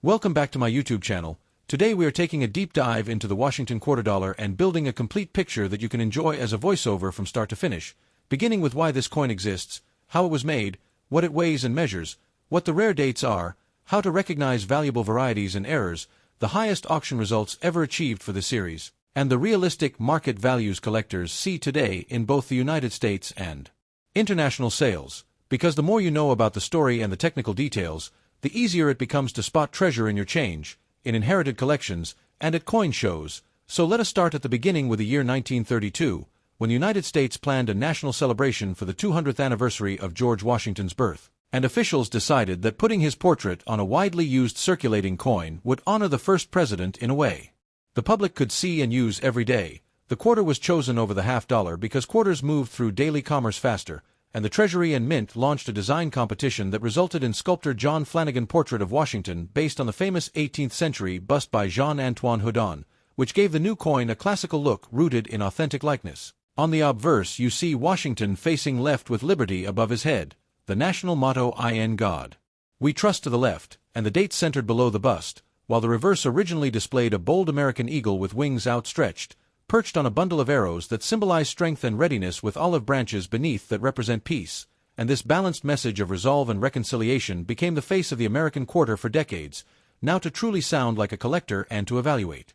Welcome back to my YouTube channel. Today we are taking a deep dive into the Washington quarter dollar and building a complete picture that you can enjoy as a voiceover from start to finish, beginning with why this coin exists, how it was made, what it weighs and measures, what the rare dates are, how to recognize valuable varieties and errors, the highest auction results ever achieved for this series, and the realistic market values collectors see today in both the United States and international sales. Because the more you know about the story and the technical details, the easier it becomes to spot treasure in your change, in inherited collections, and at coin shows. So let us start at the beginning with the year 1932, when the United States planned a national celebration for the 200th anniversary of George Washington's birth, and officials decided that putting his portrait on a widely used circulating coin would honor the first president in a way the public could see and use every day. The quarter was chosen over the half-dollar because quarters moved through daily commerce faster, and the Treasury and Mint launched a design competition that resulted in sculptor John Flanagan portrait of Washington based on the famous 18th-century bust by Jean-Antoine Houdon, which gave the new coin a classical look rooted in authentic likeness. On the obverse you see Washington facing left with liberty above his head, the national motto "In God We Trust" to the left, and the dates centered below the bust, while the reverse originally displayed a bold American eagle with wings outstretched, perched on a bundle of arrows that symbolize strength and readiness with olive branches beneath that represent peace, and this balanced message of resolve and reconciliation became the face of the American quarter for decades, now to truly sound like a collector and to evaluate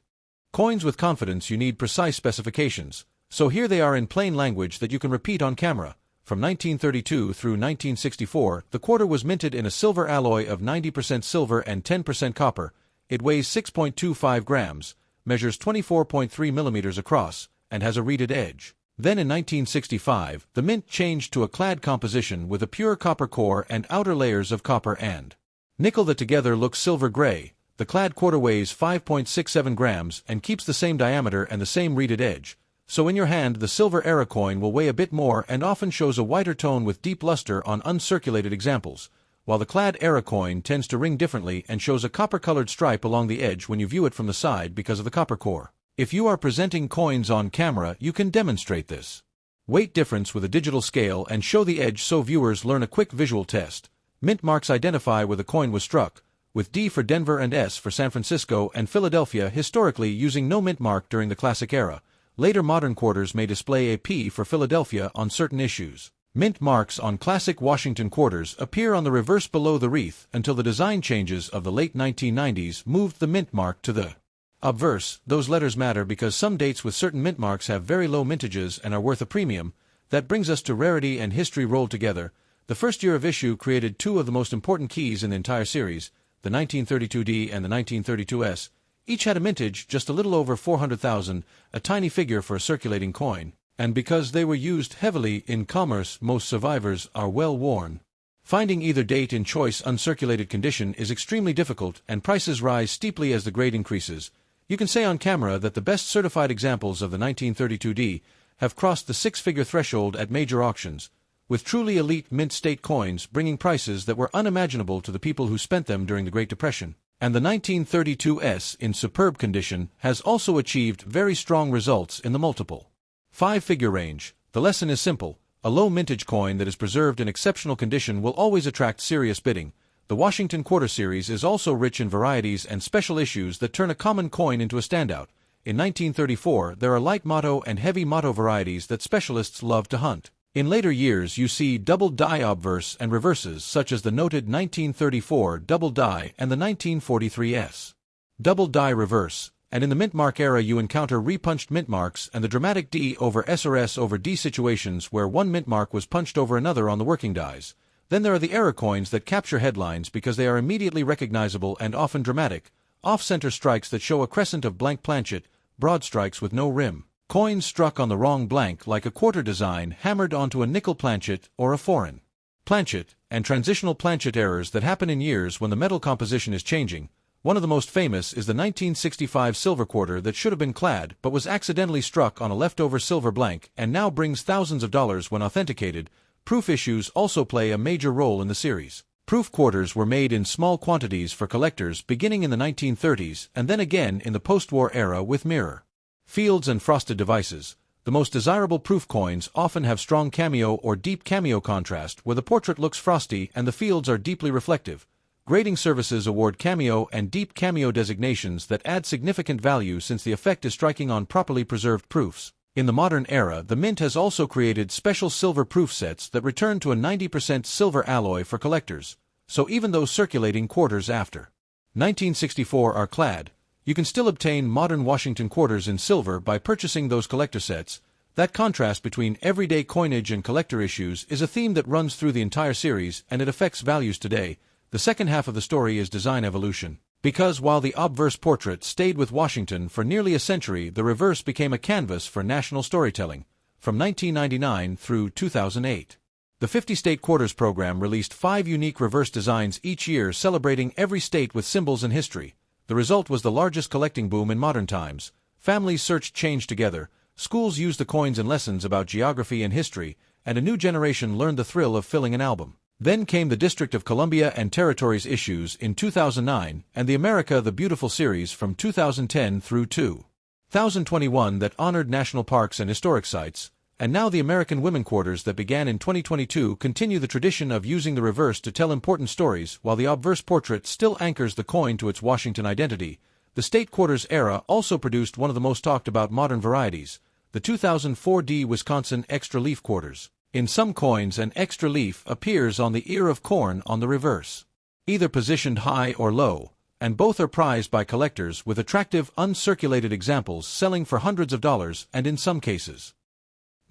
coins with confidence you need precise specifications, so here they are in plain language that you can repeat on camera. From 1932 through 1964, the quarter was minted in a silver alloy of 90% silver and 10% copper. It weighs 6.25 grams, measures 24.3 millimeters across, and has a reeded edge. Then in 1965, the mint changed to a clad composition with a pure copper core and outer layers of copper and nickel that together look silver-gray. The clad quarter weighs 5.67 grams and keeps the same diameter and the same reeded edge. So in your hand the silver era coin will weigh a bit more and often shows a whiter tone with deep luster on uncirculated examples, while the clad era coin tends to ring differently and shows a copper-colored stripe along the edge when you view it from the side because of the copper core. If you are presenting coins on camera, you can demonstrate this weight difference with a digital scale and show the edge so viewers learn a quick visual test. Mint marks identify where the coin was struck, with D for Denver and S for San Francisco and Philadelphia historically using no mint mark during the classic era. Later modern quarters may display a P for Philadelphia on certain issues. Mint marks on classic Washington quarters appear on the reverse below the wreath until the design changes of the late 1990s moved the mint mark to the obverse. Those letters matter because some dates with certain mint marks have very low mintages and are worth a premium. That brings us to rarity and history rolled together. The first year of issue created two of the most important keys in the entire series, the 1932D and the 1932S. Each had a mintage just a little over 400,000, a tiny figure for a circulating coin. And because they were used heavily in commerce, most survivors are well worn. Finding either date in choice uncirculated condition is extremely difficult, and prices rise steeply as the grade increases. You can say on camera that the best certified examples of the 1932D have crossed the six-figure threshold at major auctions, with truly elite mint state coins bringing prices that were unimaginable to the people who spent them during the Great Depression. And the 1932S, in superb condition, has also achieved very strong results in the multiple five-figure range. The lesson is simple. A low mintage coin that is preserved in exceptional condition will always attract serious bidding. The Washington Quarter Series is also rich in varieties and special issues that turn a common coin into a standout. In 1934, there are light motto and heavy motto varieties that specialists love to hunt. In later years you see double die obverse and reverses such as the noted 1934 double die and the 1943S double die reverse. And in the mint mark era you encounter repunched mint marks and the dramatic D over S or S over D situations where one mint mark was punched over another on the working dies. Then there are the era coins that capture headlines because they are immediately recognizable and often dramatic, off-center strikes that show a crescent of blank planchet, broad strikes with no rim, coins struck on the wrong blank like a quarter design hammered onto a nickel planchet or a foreign planchet, and transitional planchet errors that happen in years when the metal composition is changing. One of the most famous is the 1965 silver quarter that should have been clad but was accidentally struck on a leftover silver blank and now brings thousands of dollars when authenticated. Proof issues also play a major role in the series. Proof quarters were made in small quantities for collectors beginning in the 1930s and then again in the post-war era with mirror fields and frosted devices. The most desirable proof coins often have strong cameo or deep cameo contrast where the portrait looks frosty and the fields are deeply reflective. Grading services award cameo and deep cameo designations that add significant value since the effect is striking on properly preserved proofs. In the modern era, the Mint has also created special silver proof sets that return to a 90% silver alloy for collectors, so even those circulating quarters after 1964 are clad, you can still obtain modern Washington quarters in silver by purchasing those collector sets. That contrast between everyday coinage and collector issues is a theme that runs through the entire series, and it affects values today. The second half of the story is design evolution. Because while the obverse portrait stayed with Washington for nearly a century, the reverse became a canvas for national storytelling, from 1999 through 2008. The 50-state quarters program released 5 unique reverse designs each year, celebrating every state with symbols and history. The result was the largest collecting boom in modern times. Families searched change together, schools used the coins in lessons about geography and history, and a new generation learned the thrill of filling an album. Then came the District of Columbia and Territories issues in 2009, and the America the Beautiful series from 2010 through 2021 that honored national parks and historic sites, and now the American Women Quarters that began in 2022 continue the tradition of using the reverse to tell important stories, while the obverse portrait still anchors the coin to its Washington identity. The state quarters era also produced one of the most talked about modern varieties, the 2004 Wisconsin extra leaf quarters. In some coins, an extra leaf appears on the ear of corn on the reverse, either positioned high or low, and both are prized by collectors, with attractive uncirculated examples selling for hundreds of dollars and in some cases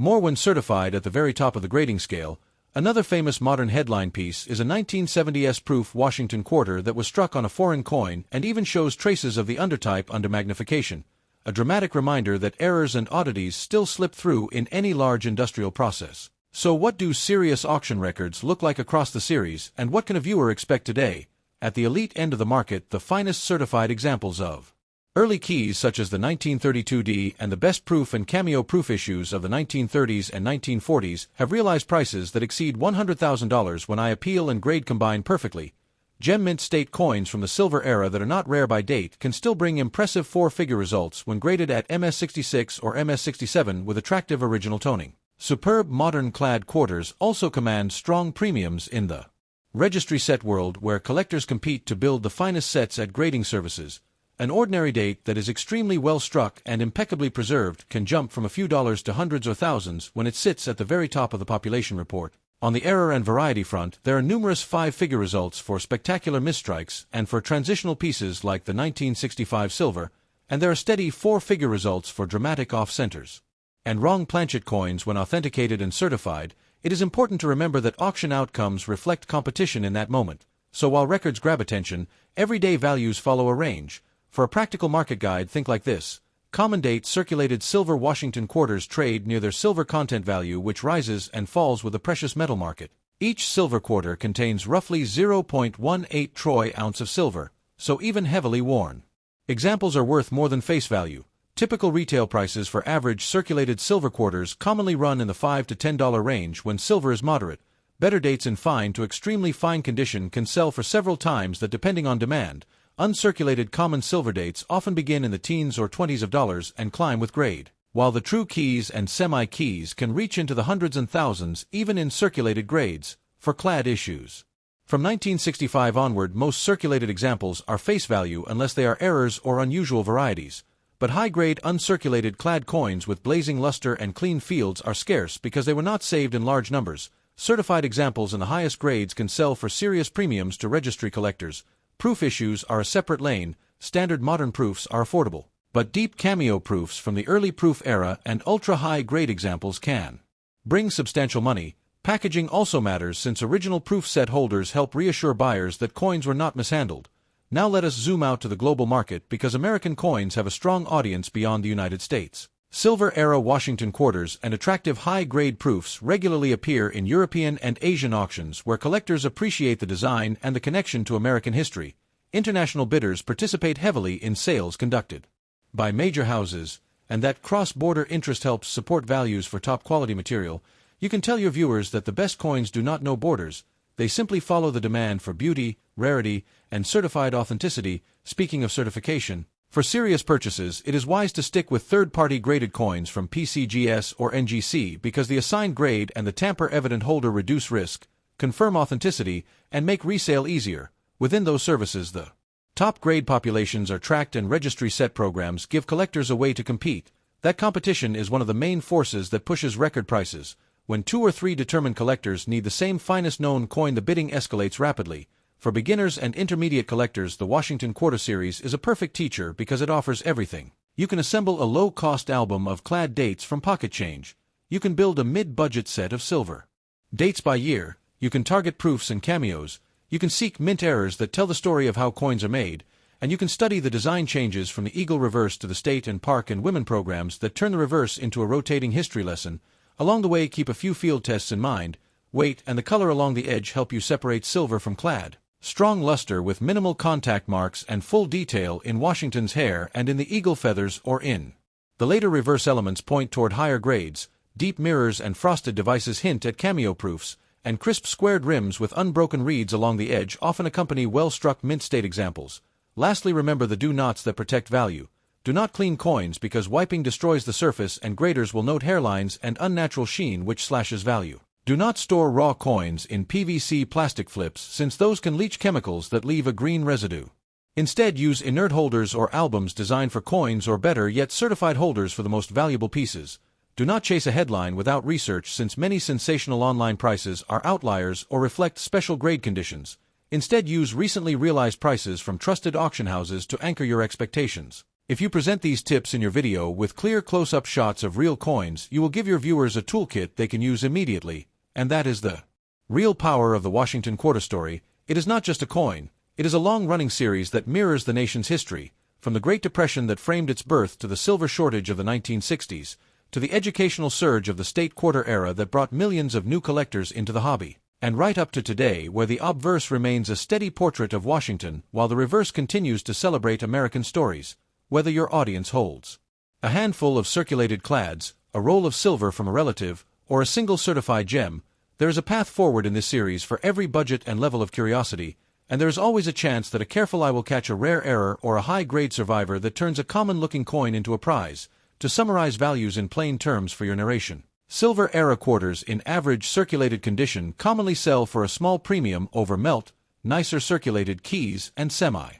more when certified at the very top of the grading scale. Another famous modern headline piece is a 1970s proof Washington quarter that was struck on a foreign coin and even shows traces of the undertype under magnification, a dramatic reminder that errors and oddities still slip through in any large industrial process. So what do serious auction records look like across the series, and what can a viewer expect today? At the elite end of the market, the finest certified examples of early keys such as the 1932D and the best proof and cameo proof issues of the 1930s and 1940s have realized prices that exceed $100,000 when I appeal and grade combine perfectly. Gem mint state coins from the silver era that are not rare by date can still bring impressive 4-figure results when graded at MS66 or MS67 with attractive original toning. Superb modern clad quarters also command strong premiums in the registry set world, where collectors compete to build the finest sets at grading services. An ordinary date that is extremely well struck and impeccably preserved can jump from a few dollars to hundreds or thousands when it sits at the very top of the population report. On the error and variety front, there are numerous 5-figure results for spectacular misstrikes and for transitional pieces like the 1965 silver, and there are steady 4-figure results for dramatic off-centers and wrong planchet coins when authenticated and certified. It is important to remember that auction outcomes reflect competition in that moment. So while records grab attention, everyday values follow a range. For a practical market guide, think like this. Common date circulated silver Washington quarters trade near their silver content value, which rises and falls with the precious metal market. Each silver quarter contains roughly 0.18 troy ounce of silver, so even heavily worn examples are worth more than face value. Typical retail prices for average circulated silver quarters commonly run in the $5 to $10 range when silver is moderate. Better dates in fine to extremely fine condition can sell for several times that depending on demand. Uncirculated common silver dates often begin in the teens or 20s of dollars and climb with grade, while the true keys and semi-keys can reach into the hundreds and thousands even in circulated grades. For clad issues, from 1965 onward, most circulated examples are face value unless they are errors or unusual varieties. But high-grade uncirculated clad coins with blazing luster and clean fields are scarce because they were not saved in large numbers. Certified examples in the highest grades can sell for serious premiums to registry collectors. Proof issues are a separate lane. Standard modern proofs are affordable, but deep cameo proofs from the early proof era and ultra-high grade examples can bring substantial money. Packaging also matters, since original proof set holders help reassure buyers that coins were not mishandled. Now let us zoom out to the global market, because American coins have a strong audience beyond the United States. Silver-era Washington quarters and attractive high-grade proofs regularly appear in European and Asian auctions, where collectors appreciate the design and the connection to American history. International bidders participate heavily in sales conducted by major houses, and that cross-border interest helps support values for top-quality material. You can tell your viewers that the best coins do not know borders. They simply follow the demand for beauty, rarity, and certified authenticity. Speaking of certification, for serious purchases, it is wise to stick with third-party graded coins from PCGS or NGC, because the assigned grade and the tamper-evident holder reduce risk, confirm authenticity, and make resale easier. Within those services, the top-grade populations are tracked and registry set programs give collectors a way to compete. That competition is one of the main forces that pushes record prices. When 2 or 3 determined collectors need the same finest known coin, the bidding escalates rapidly. For beginners and intermediate collectors, the Washington Quarter Series is a perfect teacher because it offers everything. You can assemble a low-cost album of clad dates from pocket change. You can build a mid-budget set of silver dates by year. You can target proofs and cameos. You can seek mint errors that tell the story of how coins are made. And you can study the design changes from the Eagle Reverse to the State and Park and Women programs that turn the reverse into a rotating history lesson. Along the way, keep a few field tests in mind. Weight and the color along the edge help you separate silver from clad. Strong luster with minimal contact marks and full detail in Washington's hair and in the eagle feathers or in. The later reverse elements point toward higher grades. Deep mirrors and frosted devices hint at cameo proofs, and crisp squared rims with unbroken reeds along the edge often accompany well-struck mint state examples. Lastly, remember the do-nots that protect value. Do not clean coins because wiping destroys the surface, and graders will note hairlines and unnatural sheen which slashes value. Do not store raw coins in PVC plastic flips since those can leach chemicals that leave a green residue. Instead, use inert holders or albums designed for coins, or better yet, certified holders for the most valuable pieces. Do not chase a headline without research since many sensational online prices are outliers or reflect special grade conditions. Instead, use recently realized prices from trusted auction houses to anchor your expectations. If you present these tips in your video with clear close-up shots of real coins, you will give your viewers a toolkit they can use immediately. And that is the real power of the Washington Quarter story. It is not just a coin. It is a long-running series that mirrors the nation's history, from the Great Depression that framed its birth to the silver shortage of the 1960s, to the educational surge of the state quarter era that brought millions of new collectors into the hobby, and right up to today, where the obverse remains a steady portrait of Washington while the reverse continues to celebrate American stories. Whether your audience holds a handful of circulated clads, a roll of silver from a relative, or a single certified gem, there is a path forward in this series for every budget and level of curiosity, and there is always a chance that a careful eye will catch a rare error or a high-grade survivor that turns a common-looking coin into a prize. To summarize values in plain terms for your narration, silver-era quarters in average circulated condition commonly sell for a small premium over melt, nicer circulated keys and semi.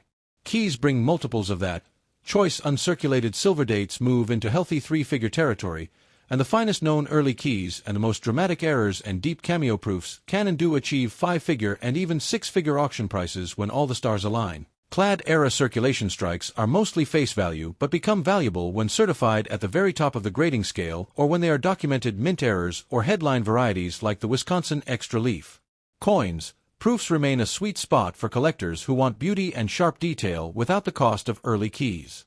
Keys bring multiples of that. Choice uncirculated silver dates move into healthy 3-figure territory, and the finest known early keys and the most dramatic errors and deep cameo proofs can and do achieve 5-figure and even 6-figure auction prices when all the stars align. Clad-era circulation strikes are mostly face value but become valuable when certified at the very top of the grading scale or when they are documented mint errors or headline varieties like the Wisconsin Extra Leaf. Coins, proofs remain a sweet spot for collectors who want beauty and sharp detail without the cost of early keys.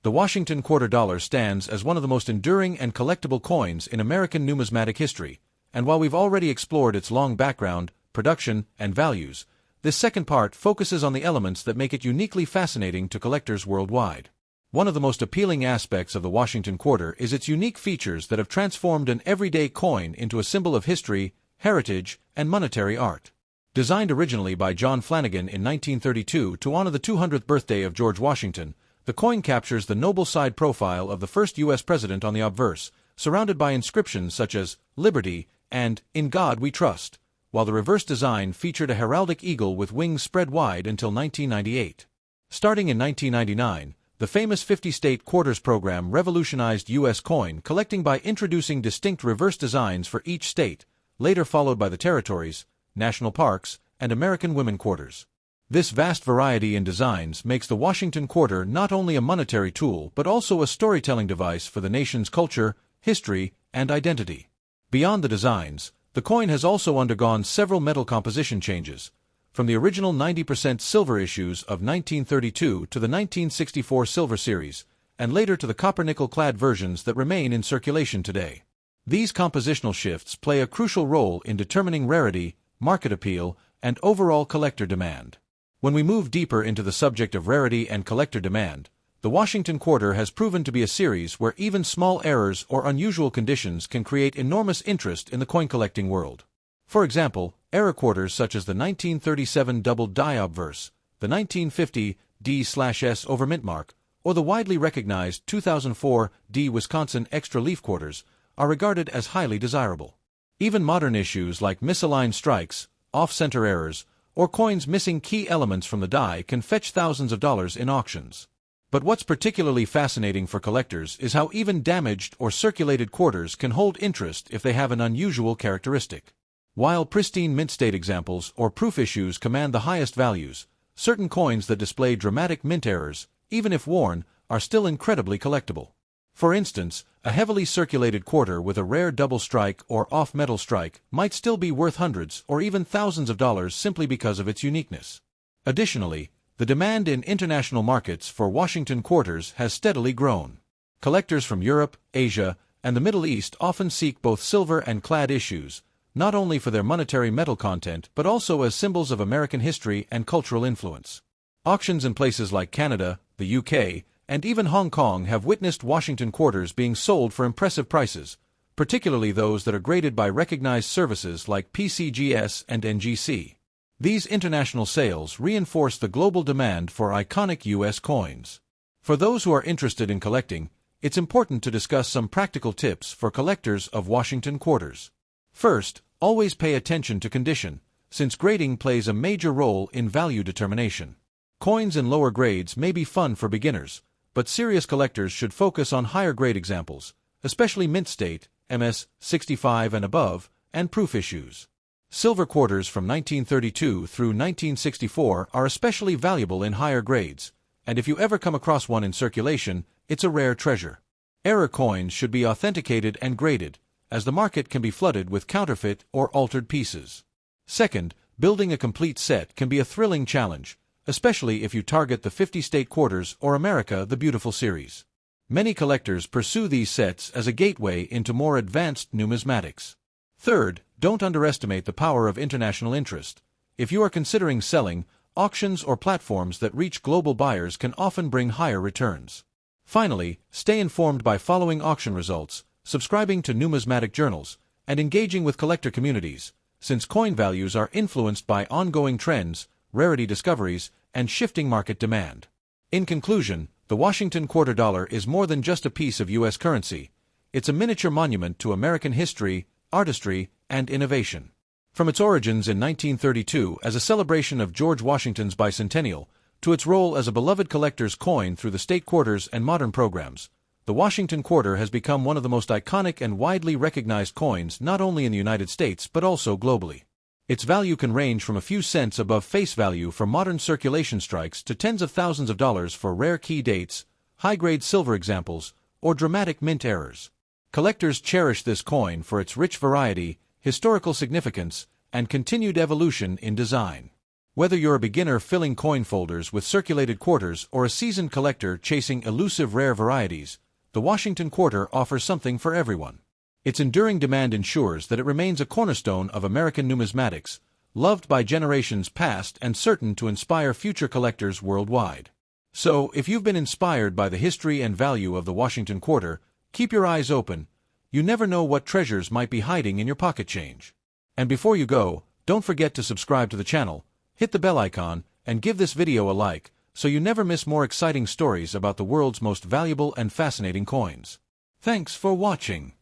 The Washington Quarter Dollar stands as one of the most enduring and collectible coins in American numismatic history, and while we've already explored its long background, production, and values, this second part focuses on the elements that make it uniquely fascinating to collectors worldwide. One of the most appealing aspects of the Washington Quarter is its unique features that have transformed an everyday coin into a symbol of history, heritage, and monetary art. Designed originally by John Flanagan in 1932 to honor the 200th birthday of George Washington, the coin captures the noble side profile of the first U.S. president on the obverse, surrounded by inscriptions such as Liberty and In God We Trust, while the reverse design featured a heraldic eagle with wings spread wide until 1998. Starting in 1999, the famous 50-state quarters program revolutionized U.S. coin collecting by introducing distinct reverse designs for each state, later followed by the territories, national parks, and American women quarters. This vast variety in designs makes the Washington Quarter not only a monetary tool but also a storytelling device for the nation's culture, history, and identity. Beyond the designs, the coin has also undergone several metal composition changes, from the original 90% silver issues of 1932 to the 1964 Silver Series, and later to the copper-nickel clad versions that remain in circulation today. These compositional shifts play a crucial role in determining rarity, market appeal, and overall collector demand. When we move deeper into the subject of rarity and collector demand, the Washington Quarter has proven to be a series where even small errors or unusual conditions can create enormous interest in the coin collecting world. For example, error quarters such as the 1937 double die obverse, the 1950 D/S over mint mark, or the widely recognized 2004 D Wisconsin Extra Leaf quarters are regarded as highly desirable. Even modern issues like misaligned strikes, off-center errors, or coins missing key elements from the die can fetch thousands of dollars in auctions. But what's particularly fascinating for collectors is how even damaged or circulated quarters can hold interest if they have an unusual characteristic. While pristine mint-state examples or proof issues command the highest values, certain coins that display dramatic mint errors, even if worn, are still incredibly collectible. For instance, a heavily circulated quarter with a rare double strike or off-metal strike might still be worth hundreds or even thousands of dollars simply because of its uniqueness. Additionally, the demand in international markets for Washington quarters has steadily grown. Collectors from Europe, Asia, and the Middle East often seek both silver and clad issues, not only for their monetary metal content but also as symbols of American history and cultural influence. Auctions in places like Canada, the UK, and even Hong Kong have witnessed Washington quarters being sold for impressive prices, particularly those that are graded by recognized services like PCGS and NGC. These international sales reinforce the global demand for iconic U.S. coins. For those who are interested in collecting, it's important to discuss some practical tips for collectors of Washington quarters. First, always pay attention to condition, since grading plays a major role in value determination. Coins in lower grades may be fun for beginners, but serious collectors should focus on higher-grade examples, especially mint-state, MS-65 and above, and proof issues. Silver quarters from 1932 through 1964 are especially valuable in higher grades, and if you ever come across one in circulation, it's a rare treasure. Error coins should be authenticated and graded, as the market can be flooded with counterfeit or altered pieces. Second, building a complete set can be a thrilling challenge, especially if you target the 50-state quarters or America the Beautiful series. Many collectors pursue these sets as a gateway into more advanced numismatics. Third, don't underestimate the power of international interest. If you are considering selling, auctions or platforms that reach global buyers can often bring higher returns. Finally, stay informed by following auction results, subscribing to numismatic journals, and engaging with collector communities, since coin values are influenced by ongoing trends, rarity discoveries, and shifting market demand. In conclusion, the Washington quarter dollar is more than just a piece of U.S. currency. It's a miniature monument to American history, artistry, and innovation. From its origins in 1932 as a celebration of George Washington's bicentennial, to its role as a beloved collector's coin through the state quarters and modern programs, the Washington quarter has become one of the most iconic and widely recognized coins not only in the United States but also globally. Its value can range from a few cents above face value for modern circulation strikes to tens of thousands of dollars for rare key dates, high-grade silver examples, or dramatic mint errors. Collectors cherish this coin for its rich variety, historical significance, and continued evolution in design. Whether you're a beginner filling coin folders with circulated quarters or a seasoned collector chasing elusive rare varieties, the Washington quarter offers something for everyone. Its enduring demand ensures that it remains a cornerstone of American numismatics, loved by generations past and certain to inspire future collectors worldwide. So, if you've been inspired by the history and value of the Washington quarter, keep your eyes open. You never know what treasures might be hiding in your pocket change. And before you go, don't forget to subscribe to the channel, hit the bell icon, and give this video a like, so you never miss more exciting stories about the world's most valuable and fascinating coins. Thanks for watching.